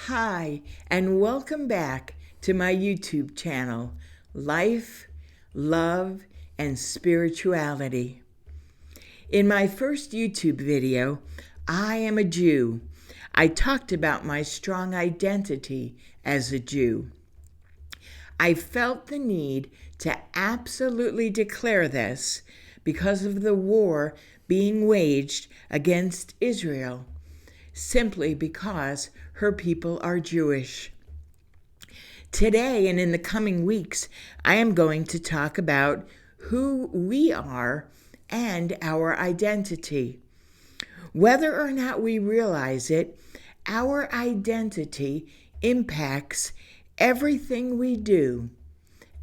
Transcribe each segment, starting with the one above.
Hi, and welcome back to my YouTube channel, Life, Love, and Spirituality. In my first YouTube video, I Am a Jew, I talked about my strong identity as a Jew. I felt the need to absolutely declare this because of the war being waged against Israel, simply because her people are Jewish. Today and in the coming weeks, I am going to talk about who we are and our identity. Whether or not we realize it, our identity impacts everything we do,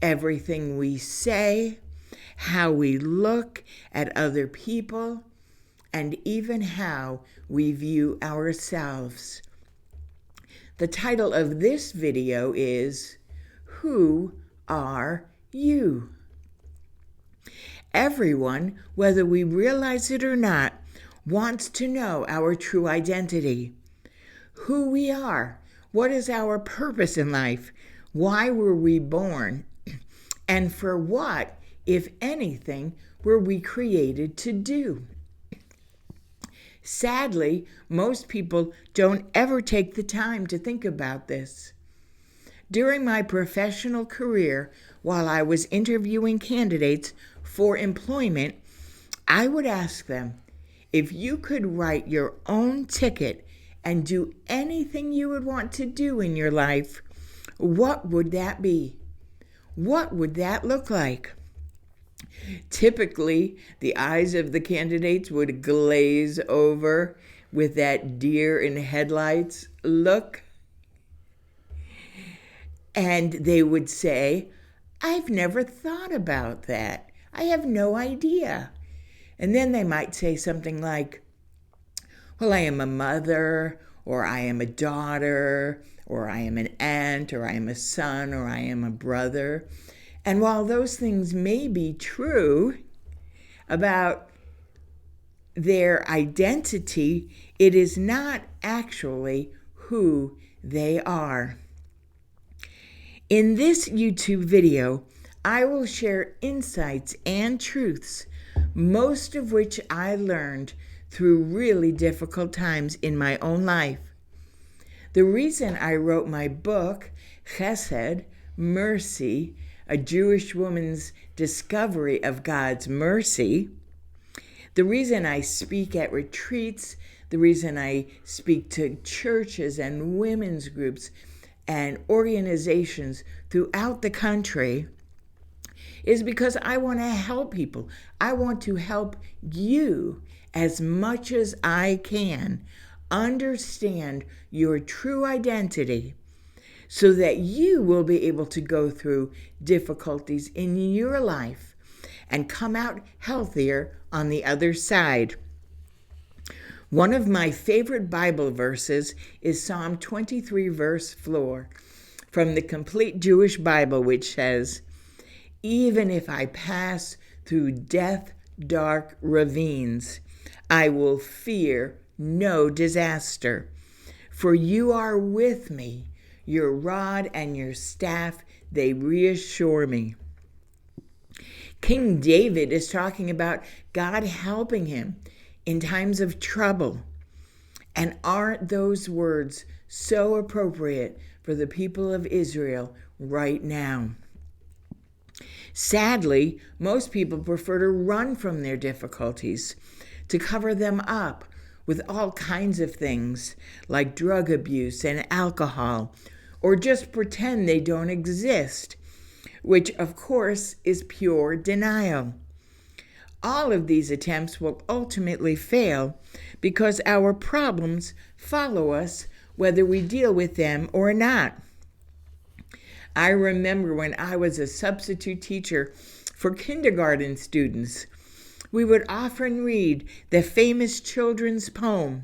everything we say, how we look at other people, and even how we view ourselves. The title of this video is, Who Are You? Everyone, whether we realize it or not, wants to know our true identity. Who we are, what is our purpose in life, why were we born, and for what, if anything, were we created to do? Sadly, most people don't ever take the time to think about this. During my professional career, while I was interviewing candidates for employment, I would ask them, if you could write your own ticket and do anything you would want to do in your life, what would that be? What would that look like? Typically, the eyes of the candidates would glaze over with that deer in headlights look. And they would say, I've never thought about that. I have no idea. And then they might say something like, well, I am a mother, or I am a daughter, or I am an aunt, or I am a son, or I am a brother. And while those things may be true about their identity, it is not actually who they are. In this YouTube video, I will share insights and truths, most of which I learned through really difficult times in my own life. The reason I wrote my book, Chesed, Mercy, a Jewish woman's discovery of God's mercy, the reason I speak at retreats, the reason I speak to churches and women's groups and organizations throughout the country is because I want to help people. I want to help you as much as I can understand your true identity, so that you will be able to go through difficulties in your life and come out healthier on the other side. One of my favorite Bible verses is Psalm 23, verse 4, from the Complete Jewish Bible, which says, even if I pass through death-dark ravines, I will fear no disaster, for you are with me. Your rod and your staff, they reassure me. King David is talking about God helping him in times of trouble. And aren't those words so appropriate for the people of Israel right now? Sadly, most people prefer to run from their difficulties, to cover them up with all kinds of things like drug abuse and alcohol, or just pretend they don't exist, which of course is pure denial. All of these attempts will ultimately fail because our problems follow us whether we deal with them or not. I remember when I was a substitute teacher for kindergarten students, we would often read the famous children's poem,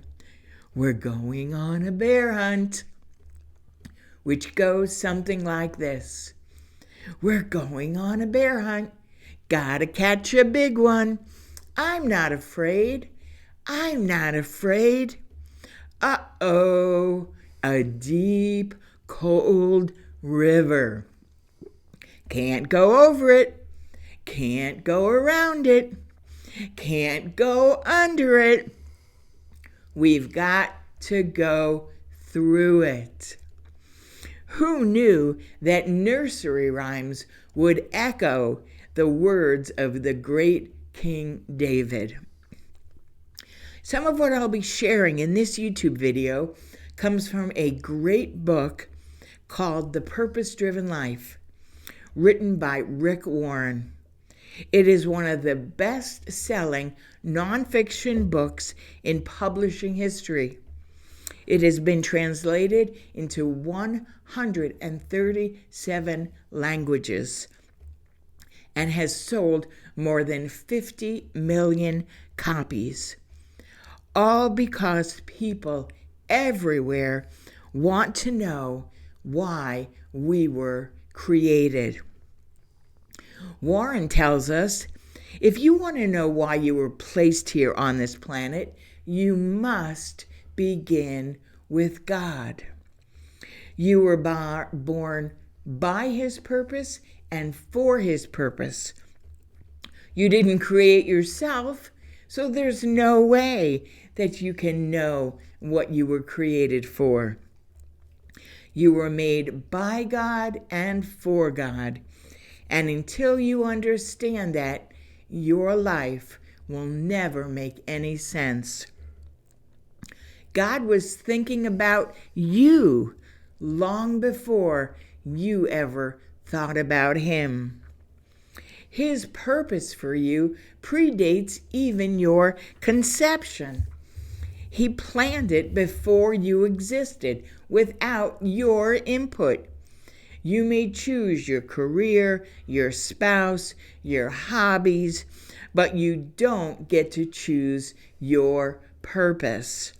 We're Going on a Bear Hunt, which goes something like this. We're going on a bear hunt. Gotta catch a big one. I'm not afraid. I'm not afraid. Uh-oh. a deep, cold river. Can't go over it, can't go around it, can't go under it. We've got to go through it. Who knew that nursery rhymes would echo the words of the great King David? Some of what I'll be sharing in this YouTube video comes from a great book called The Purpose-Driven Life, written by Rick Warren. It is one of the best-selling nonfiction books in publishing history. It has been translated into 137 languages and has sold more than 50 million copies. All because people everywhere want to know why we were created. Warren tells us, if you want to know why you were placed here on this planet, you must begin with God. You were born by His purpose and for His purpose. You didn't create yourself, so there's no way that you can know what you were created for. You were made by God and for God. And until you understand that, your life will never make any sense. God was thinking about you long before you ever thought about Him. His purpose for you predates even your conception. He planned it before you existed, without your input. You may choose your career, your spouse, your hobbies, but you don't get to choose your purpose.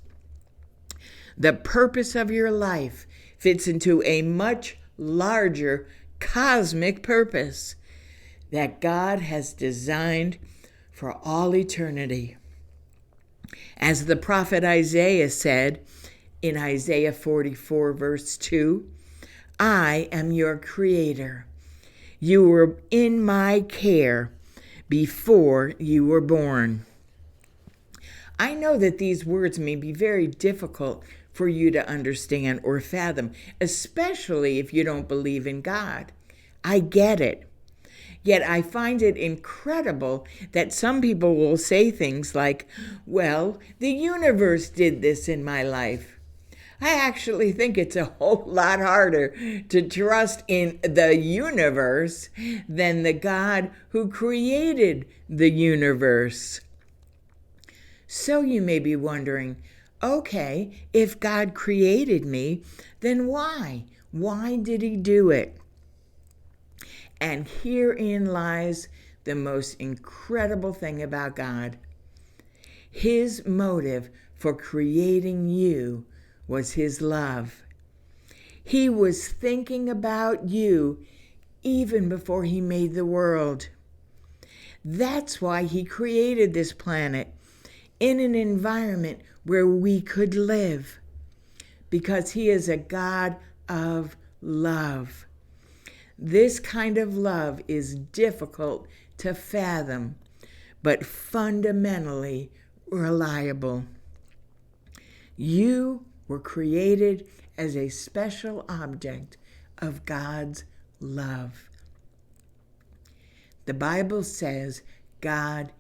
The purpose of your life fits into a much larger cosmic purpose that God has designed for all eternity. As the prophet Isaiah said in Isaiah 44, verse 2, I am your creator. You were in my care before you were born. I know that these words may be very difficult for you to understand or fathom, especially if you don't believe in God. I get it. Yet I find it incredible that some people will say things like, well, the universe did this in my life. I actually think it's a whole lot harder to trust in the universe than the God who created the universe. So you may be wondering, okay, if God created me, then why? Why did He do it? And herein lies the most incredible thing about God. His motive for creating you was His love. He was thinking about you even before He made the world. That's why He created this planet in an environment where we could live, because He is a God of love. This kind of love is difficult to fathom, but fundamentally reliable. You were created as a special object of God's love. The Bible says God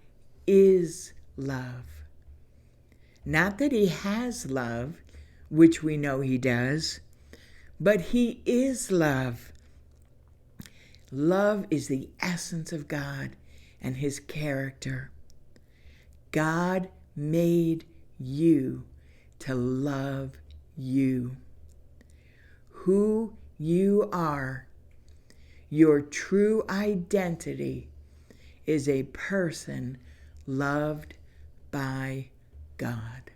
is love. Not that He has love, which we know He does, but He is love. Love is the essence of God and His character. God made you to love you. Who you are, your true identity, is a person loved by God.